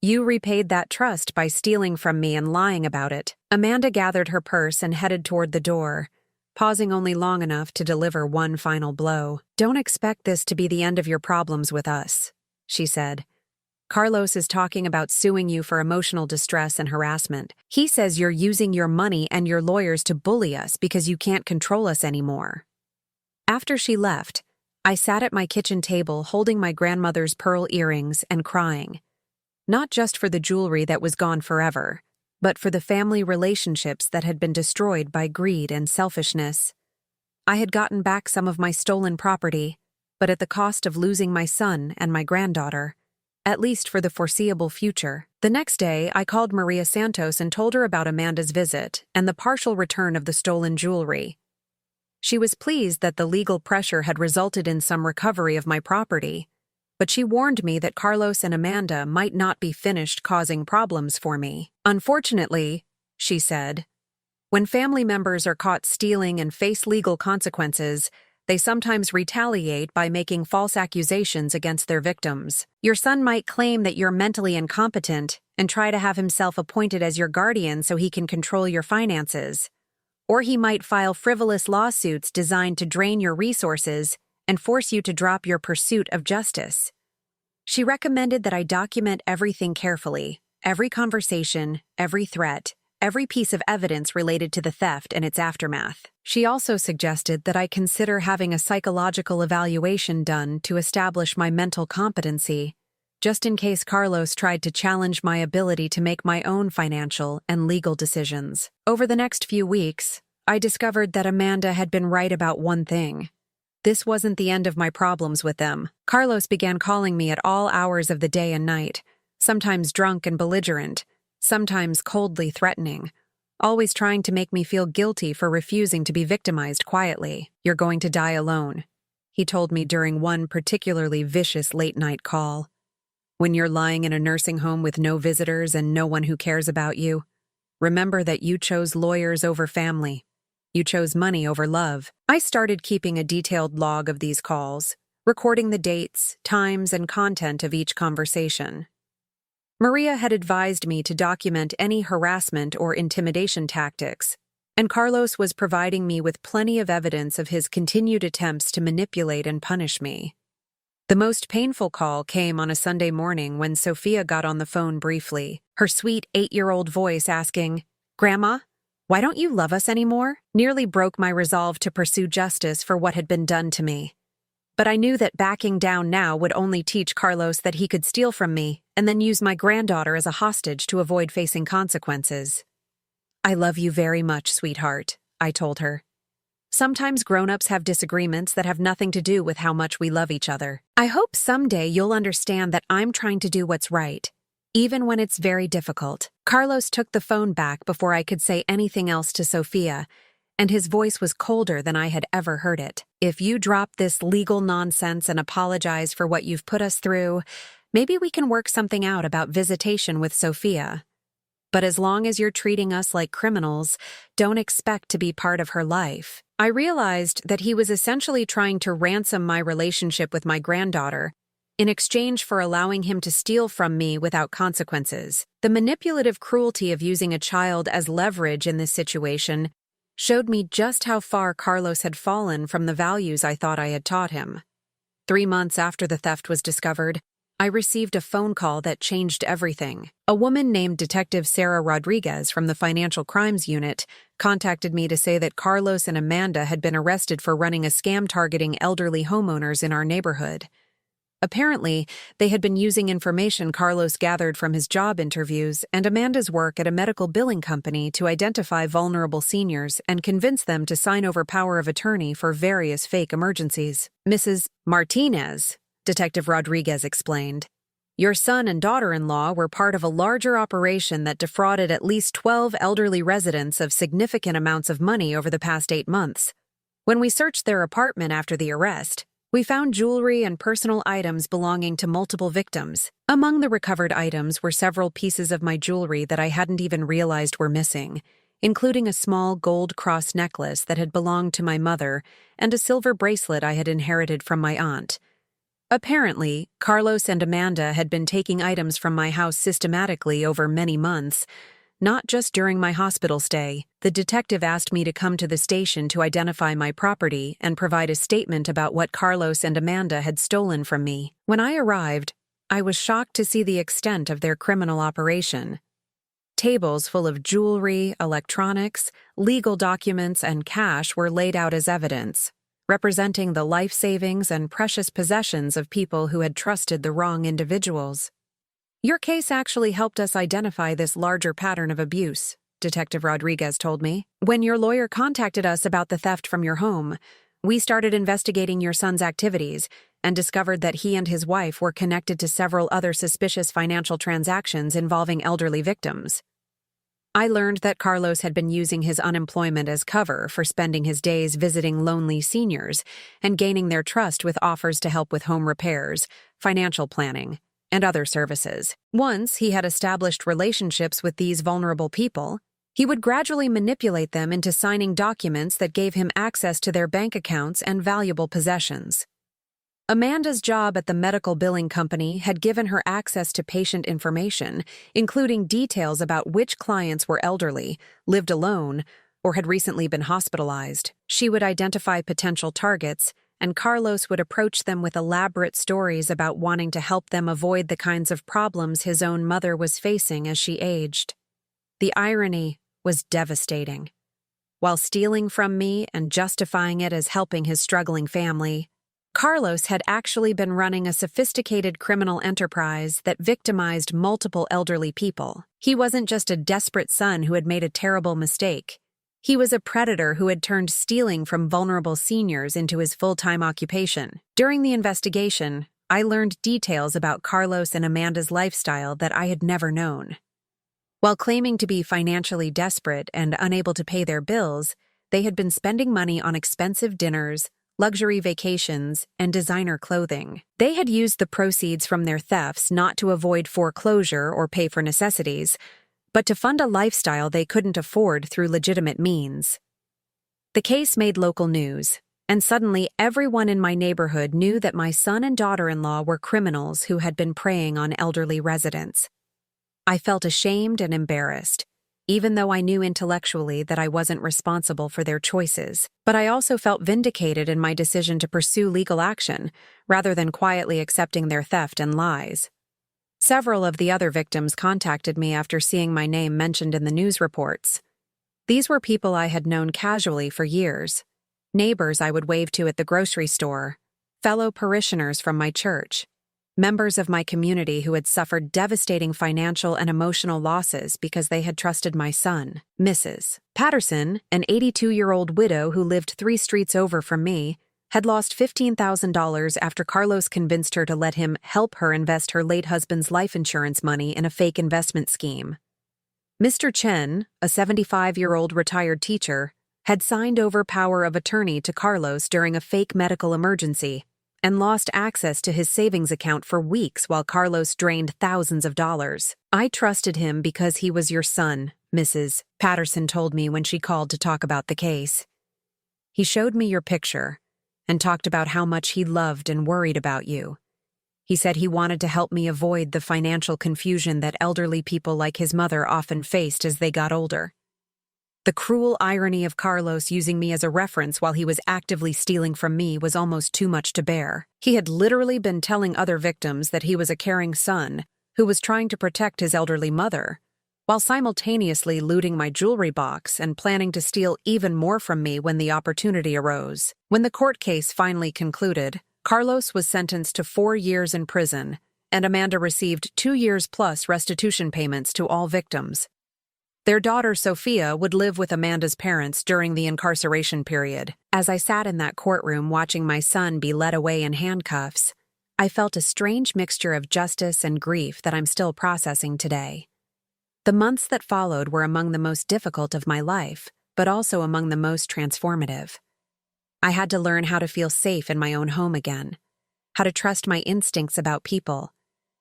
You repaid that trust by stealing from me and lying about it." Amanda gathered her purse and headed toward the door, pausing only long enough to deliver one final blow. "Don't expect this to be the end of your problems with us," she said. "Carlos is talking about suing you for emotional distress and harassment. He says you're using your money and your lawyers to bully us because you can't control us anymore." After she left, I sat at my kitchen table holding my grandmother's pearl earrings and crying. Not just for the jewelry that was gone forever, but for the family relationships that had been destroyed by greed and selfishness. I had gotten back some of my stolen property, but at the cost of losing my son and my granddaughter, at least for the foreseeable future. The next day, I called Maria Santos and told her about Amanda's visit and the partial return of the stolen jewelry. She was pleased that the legal pressure had resulted in some recovery of my property, but she warned me that Carlos and Amanda might not be finished causing problems for me. Unfortunately, she said, when family members are caught stealing and face legal consequences, they sometimes retaliate by making false accusations against their victims. Your son might claim that you're mentally incompetent and try to have himself appointed as your guardian so he can control your finances. Or he might file frivolous lawsuits designed to drain your resources and force you to drop your pursuit of justice. She recommended that I document everything carefully, every conversation, every threat, every piece of evidence related to the theft and its aftermath. She also suggested that I consider having a psychological evaluation done to establish my mental competency, just in case Carlos tried to challenge my ability to make my own financial and legal decisions. Over the next few weeks, I discovered that Amanda had been right about one thing. This wasn't the end of my problems with them. Carlos began calling me at all hours of the day and night, sometimes drunk and belligerent, sometimes coldly threatening, always trying to make me feel guilty for refusing to be victimized quietly. You're going to die alone, he told me during one particularly vicious late-night call. When you're lying in a nursing home with no visitors and no one who cares about you, remember that you chose lawyers over family. You chose money over love. I started keeping a detailed log of these calls, recording the dates, times, and content of each conversation. Maria had advised me to document any harassment or intimidation tactics, and Carlos was providing me with plenty of evidence of his continued attempts to manipulate and punish me. The most painful call came on a Sunday morning when Sophia got on the phone briefly, her sweet 8-year-old voice asking, "Grandma, why don't you love us anymore?" Nearly broke my resolve to pursue justice for what had been done to me. But I knew that backing down now would only teach Carlos that he could steal from me and then use my granddaughter as a hostage to avoid facing consequences. "I love you very much, sweetheart," I told her. "Sometimes grown-ups have disagreements that have nothing to do with how much we love each other. I hope someday you'll understand that I'm trying to do what's right, even when it's very difficult." Carlos took the phone back before I could say anything else to Sophia, and his voice was colder than I had ever heard it. "If you drop this legal nonsense and apologize for what you've put us through, maybe we can work something out about visitation with Sophia. But as long as you're treating us like criminals, don't expect to be part of her life." I realized that he was essentially trying to ransom my relationship with my granddaughter in exchange for allowing him to steal from me without consequences. The manipulative cruelty of using a child as leverage in this situation showed me just how far Carlos had fallen from the values I thought I had taught him. 3 months after the theft was discovered, I received a phone call that changed everything. A woman named Detective Sarah Rodriguez from the Financial Crimes Unit contacted me to say that Carlos and Amanda had been arrested for running a scam targeting elderly homeowners in our neighborhood. Apparently, they had been using information Carlos gathered from his job interviews and Amanda's work at a medical billing company to identify vulnerable seniors and convince them to sign over power of attorney for various fake emergencies. "Mrs. Martinez," Detective Rodriguez explained, "your son and daughter-in-law were part of a larger operation that defrauded at least 12 elderly residents of significant amounts of money over the past 8 months. When we searched their apartment after the arrest, we found jewelry and personal items belonging to multiple victims. Among the recovered items were several pieces of my jewelry that I hadn't even realized were missing, including a small gold cross necklace that had belonged to my mother and a silver bracelet I had inherited from my aunt. Apparently, Carlos and Amanda had been taking items from my house systematically over many months, not just during my hospital stay. The detective asked me to come to the station to identify my property and provide a statement about what Carlos and Amanda had stolen from me. When I arrived, I was shocked to see the extent of their criminal operation. Tables full of jewelry, electronics, legal documents, and cash were laid out as evidence, representing the life savings and precious possessions of people who had trusted the wrong individuals. Your case actually helped us identify this larger pattern of abuse, Detective Rodriguez told me. When your lawyer contacted us about the theft from your home, we started investigating your son's activities and discovered that he and his wife were connected to several other suspicious financial transactions involving elderly victims. I learned that Carlos had been using his unemployment as cover for spending his days visiting lonely seniors and gaining their trust with offers to help with home repairs, financial planning, and other services. Once he had established relationships with these vulnerable people, he would gradually manipulate them into signing documents that gave him access to their bank accounts and valuable possessions. Amanda's job at the medical billing company had given her access to patient information, including details about which clients were elderly, lived alone, or had recently been hospitalized. She would identify potential targets, and Carlos would approach them with elaborate stories about wanting to help them avoid the kinds of problems his own mother was facing as she aged. The irony was devastating. While stealing from me and justifying it as helping his struggling family, Carlos had actually been running a sophisticated criminal enterprise that victimized multiple elderly people. He wasn't just a desperate son who had made a terrible mistake. He was a predator who had turned stealing from vulnerable seniors into his full-time occupation. During the investigation, I learned details about Carlos and Amanda's lifestyle that I had never known. While claiming to be financially desperate and unable to pay their bills, they had been spending money on expensive dinners, luxury vacations, and designer clothing. They had used the proceeds from their thefts not to avoid foreclosure or pay for necessities, but to fund a lifestyle they couldn't afford through legitimate means. The case made local news, and suddenly everyone in my neighborhood knew that my son and daughter-in-law were criminals who had been preying on elderly residents. I felt ashamed and embarrassed, even though I knew intellectually that I wasn't responsible for their choices. But I also felt vindicated in my decision to pursue legal action, rather than quietly accepting their theft and lies. Several of the other victims contacted me after seeing my name mentioned in the news reports. These were people I had known casually for years, neighbors I would wave to at the grocery store, fellow parishioners from my church, members of my community who had suffered devastating financial and emotional losses because they had trusted my son. Mrs. Patterson, an 82-year-old widow who lived 3 streets over from me, had lost $15,000 after Carlos convinced her to let him help her invest her late husband's life insurance money in a fake investment scheme. Mr. Chen, a 75-year-old retired teacher, had signed over power of attorney to Carlos during a fake medical emergency and lost access to his savings account for weeks while Carlos drained thousands of dollars. I trusted him because he was your son, Mrs. Patterson told me when she called to talk about the case. He showed me your picture and talked about how much he loved and worried about you. He said he wanted to help me avoid the financial confusion that elderly people like his mother often faced as they got older. The cruel irony of Carlos using me as a reference while he was actively stealing from me was almost too much to bear. He had literally been telling other victims that he was a caring son who was trying to protect his elderly mother, while simultaneously looting my jewelry box and planning to steal even more from me when the opportunity arose. When the court case finally concluded, Carlos was sentenced to 4 years in prison, and Amanda received 2 years plus restitution payments to all victims. Their daughter, Sophia, would live with Amanda's parents during the incarceration period. As I sat in that courtroom watching my son be led away in handcuffs, I felt a strange mixture of justice and grief that I'm still processing today. The months that followed were among the most difficult of my life, but also among the most transformative. I had to learn how to feel safe in my own home again, how to trust my instincts about people,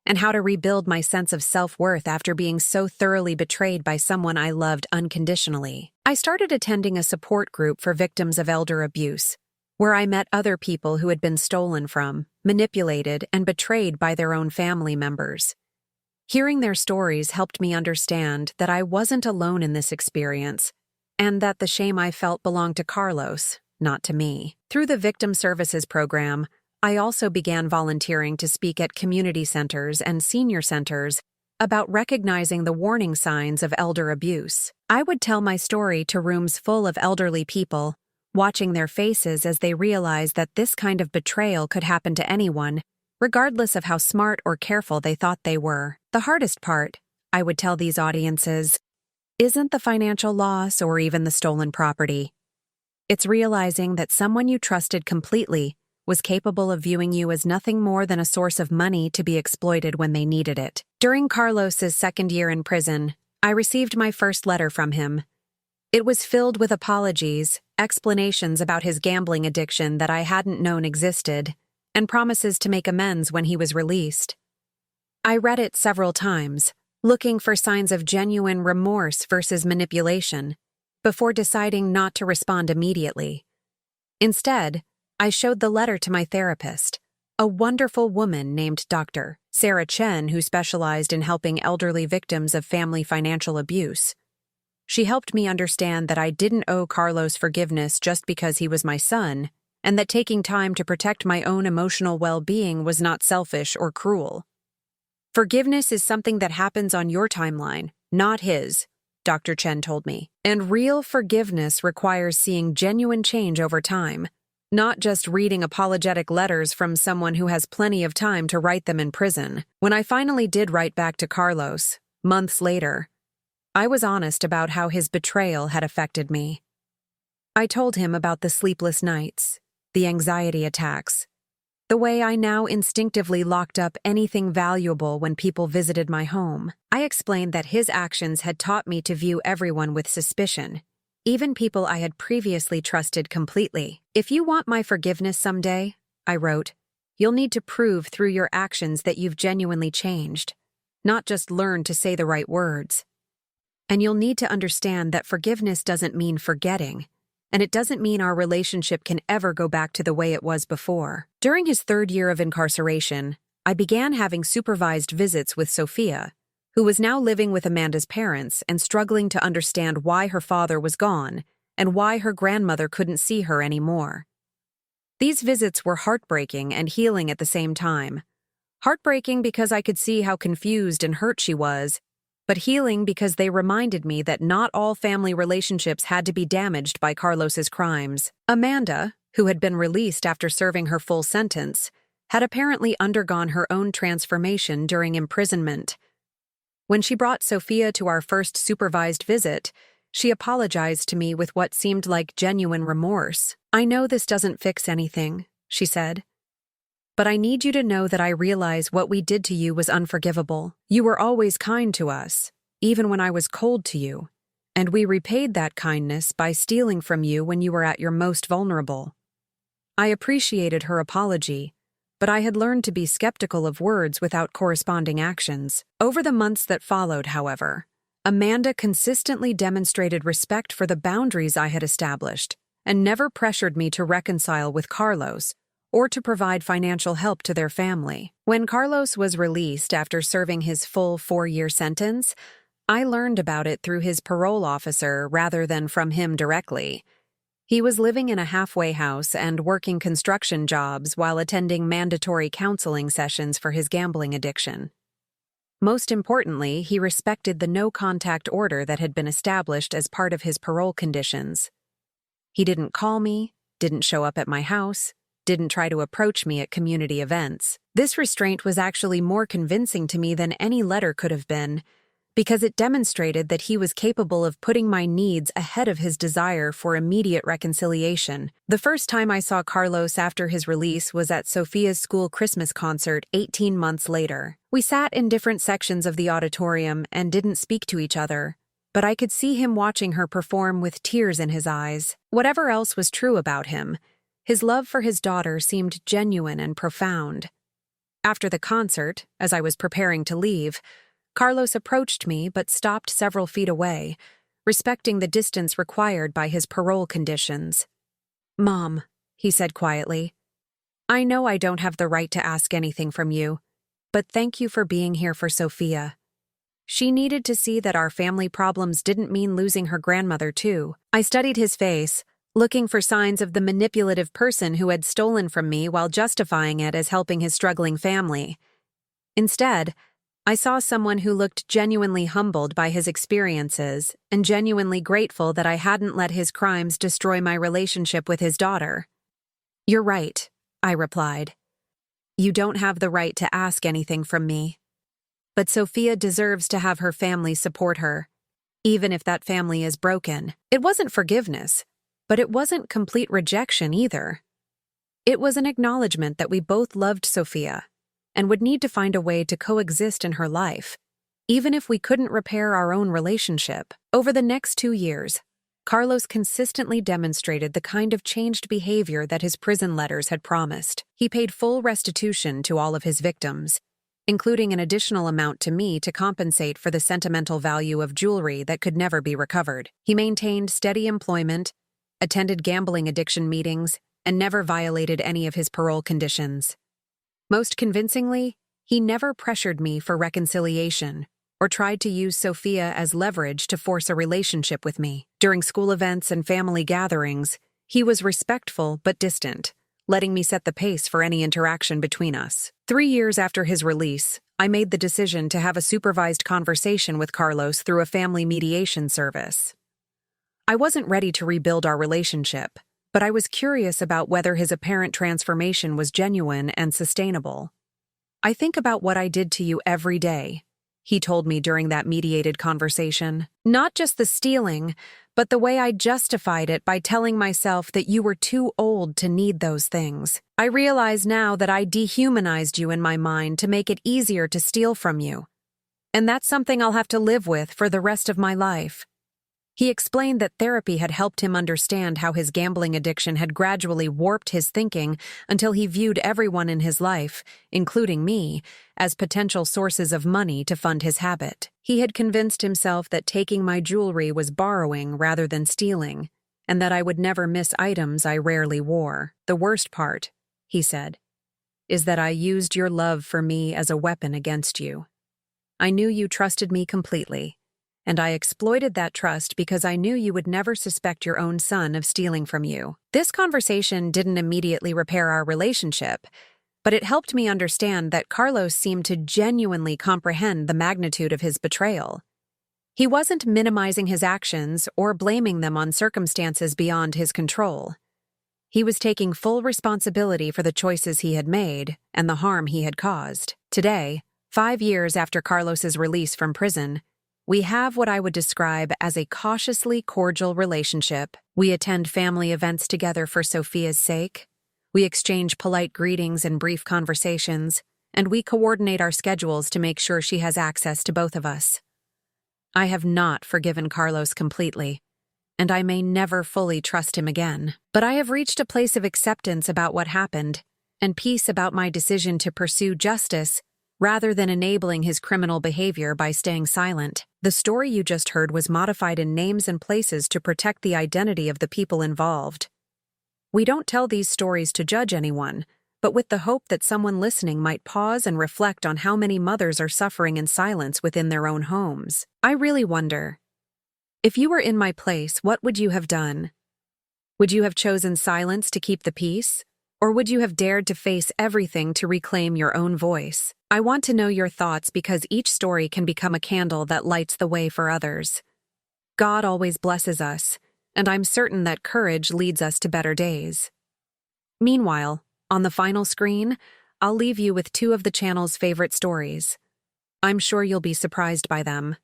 and how to rebuild my sense of self-worth after being so thoroughly betrayed by someone I loved unconditionally. I started attending a support group for victims of elder abuse, where I met other people who had been stolen from, manipulated, and betrayed by their own family members. Hearing their stories helped me understand that I wasn't alone in this experience, and that the shame I felt belonged to Carlos, not to me. Through the Victim Services Program, I also began volunteering to speak at community centers and senior centers about recognizing the warning signs of elder abuse. I would tell my story to rooms full of elderly people, watching their faces as they realized that this kind of betrayal could happen to anyone, regardless of how smart or careful they thought they were. The hardest part, I would tell these audiences, isn't the financial loss or even the stolen property. It's realizing that someone you trusted completely was capable of viewing you as nothing more than a source of money to be exploited when they needed it. During Carlos's second year in prison, I received my first letter from him. It was filled with apologies, explanations about his gambling addiction that I hadn't known existed, and promises to make amends when he was released. I read it several times, looking for signs of genuine remorse versus manipulation, before deciding not to respond immediately. Instead, I showed the letter to my therapist, a wonderful woman named Dr. Sarah Chen, who specialized in helping elderly victims of family financial abuse. She helped me understand that I didn't owe Carlos forgiveness just because he was my son, and that taking time to protect my own emotional well-being was not selfish or cruel. Forgiveness is something that happens on your timeline, not his, Dr. Chen told me. And real forgiveness requires seeing genuine change over time, not just reading apologetic letters from someone who has plenty of time to write them in prison. When I finally did write back to Carlos, months later, I was honest about how his betrayal had affected me. I told him about the sleepless nights, the anxiety attacks, the way I now instinctively locked up anything valuable when people visited my home. I explained that his actions had taught me to view everyone with suspicion, even people I had previously trusted completely. If you want my forgiveness someday, I wrote, you'll need to prove through your actions that you've genuinely changed, not just learned to say the right words. And you'll need to understand that forgiveness doesn't mean forgetting, and it doesn't mean our relationship can ever go back to the way it was before. During his third year of incarceration, I began having supervised visits with Sophia, who was now living with Amanda's parents and struggling to understand why her father was gone and why her grandmother couldn't see her anymore. These visits were heartbreaking and healing at the same time. Heartbreaking because I could see how confused and hurt she was, but healing because they reminded me that not all family relationships had to be damaged by Carlos's crimes. Amanda, who had been released after serving her full sentence, had apparently undergone her own transformation during imprisonment. When she brought Sophia to our first supervised visit, she apologized to me with what seemed like genuine remorse. I know this doesn't fix anything, she said, but I need you to know that I realize what we did to you was unforgivable. You were always kind to us, even when I was cold to you, and we repaid that kindness by stealing from you when you were at your most vulnerable. I appreciated her apology, but I had learned to be skeptical of words without corresponding actions. Over the months that followed, however, Amanda consistently demonstrated respect for the boundaries I had established and never pressured me to reconcile with Carlos or to provide financial help to their family. When Carlos was released after serving his full 4-year sentence, I learned about it through his parole officer rather than from him directly. He was living in a halfway house and working construction jobs while attending mandatory counseling sessions for his gambling addiction. Most importantly, he respected the no-contact order that had been established as part of his parole conditions. He didn't call me, didn't show up at my house, didn't try to approach me at community events. This restraint was actually more convincing to me than any letter could have been, because it demonstrated that he was capable of putting my needs ahead of his desire for immediate reconciliation. The first time I saw Carlos after his release was at Sophia's school Christmas concert 18 months later. We sat in different sections of the auditorium and didn't speak to each other, but I could see him watching her perform with tears in his eyes. Whatever else was true about him, his love for his daughter seemed genuine and profound. After the concert, as I was preparing to leave, Carlos approached me but stopped several feet away, respecting the distance required by his parole conditions. "Mom," he said quietly, "I know I don't have the right to ask anything from you, but thank you for being here for Sophia. She needed to see that our family problems didn't mean losing her grandmother too." I studied his face, looking for signs of the manipulative person who had stolen from me while justifying it as helping his struggling family. Instead, I saw someone who looked genuinely humbled by his experiences and genuinely grateful that I hadn't let his crimes destroy my relationship with his daughter. "You're right," I replied. You don't have the right to ask anything from me. But Sophia deserves to have her family support her, even if that family is broken. It wasn't forgiveness, but it wasn't complete rejection either. It was an acknowledgement that we both loved Sophia and would need to find a way to coexist in her life, even if we couldn't repair our own relationship. Over the next 2 years, Carlos consistently demonstrated the kind of changed behavior that his prison letters had promised. He paid full restitution to all of his victims, including an additional amount to me to compensate for the sentimental value of jewelry that could never be recovered. He maintained steady employment, attended gambling addiction meetings, and never violated any of his parole conditions. Most convincingly, he never pressured me for reconciliation or tried to use Sophia as leverage to force a relationship with me. During school events and family gatherings, he was respectful but distant, letting me set the pace for any interaction between us. 3 years after his release, I made the decision to have a supervised conversation with Carlos through a family mediation service. I wasn't ready to rebuild our relationship, but I was curious about whether his apparent transformation was genuine and sustainable. "I think about what I did to you every day," he told me during that mediated conversation. "Not just the stealing, but the way I justified it by telling myself that you were too old to need those things. I realize now that I dehumanized you in my mind to make it easier to steal from you. And that's something I'll have to live with for the rest of my life." He explained that therapy had helped him understand how his gambling addiction had gradually warped his thinking until he viewed everyone in his life, including me, as potential sources of money to fund his habit. He had convinced himself that taking my jewelry was borrowing rather than stealing, and that I would never miss items I rarely wore. "The worst part," he said, "is that I used your love for me as a weapon against you. I knew you trusted me completely, and I exploited that trust because I knew you would never suspect your own son of stealing from you." This conversation didn't immediately repair our relationship, but it helped me understand that Carlos seemed to genuinely comprehend the magnitude of his betrayal. He wasn't minimizing his actions or blaming them on circumstances beyond his control. He was taking full responsibility for the choices he had made and the harm he had caused. Today, 5 years after Carlos's release from prison, we have what I would describe as a cautiously cordial relationship. We attend family events together for Sophia's sake. We exchange polite greetings and brief conversations, and we coordinate our schedules to make sure she has access to both of us. I have not forgiven Carlos completely, and I may never fully trust him again. But I have reached a place of acceptance about what happened, and peace about my decision to pursue justice rather than enabling his criminal behavior by staying silent. The story you just heard was modified in names and places to protect the identity of the people involved. We don't tell these stories to judge anyone, but with the hope that someone listening might pause and reflect on how many mothers are suffering in silence within their own homes. I really wonder, if you were in my place, what would you have done? Would you have chosen silence to keep the peace? Or would you have dared to face everything to reclaim your own voice? I want to know your thoughts because each story can become a candle that lights the way for others. God always blesses us, and I'm certain that courage leads us to better days. Meanwhile, on the final screen, I'll leave you with 2 of the channel's favorite stories. I'm sure you'll be surprised by them.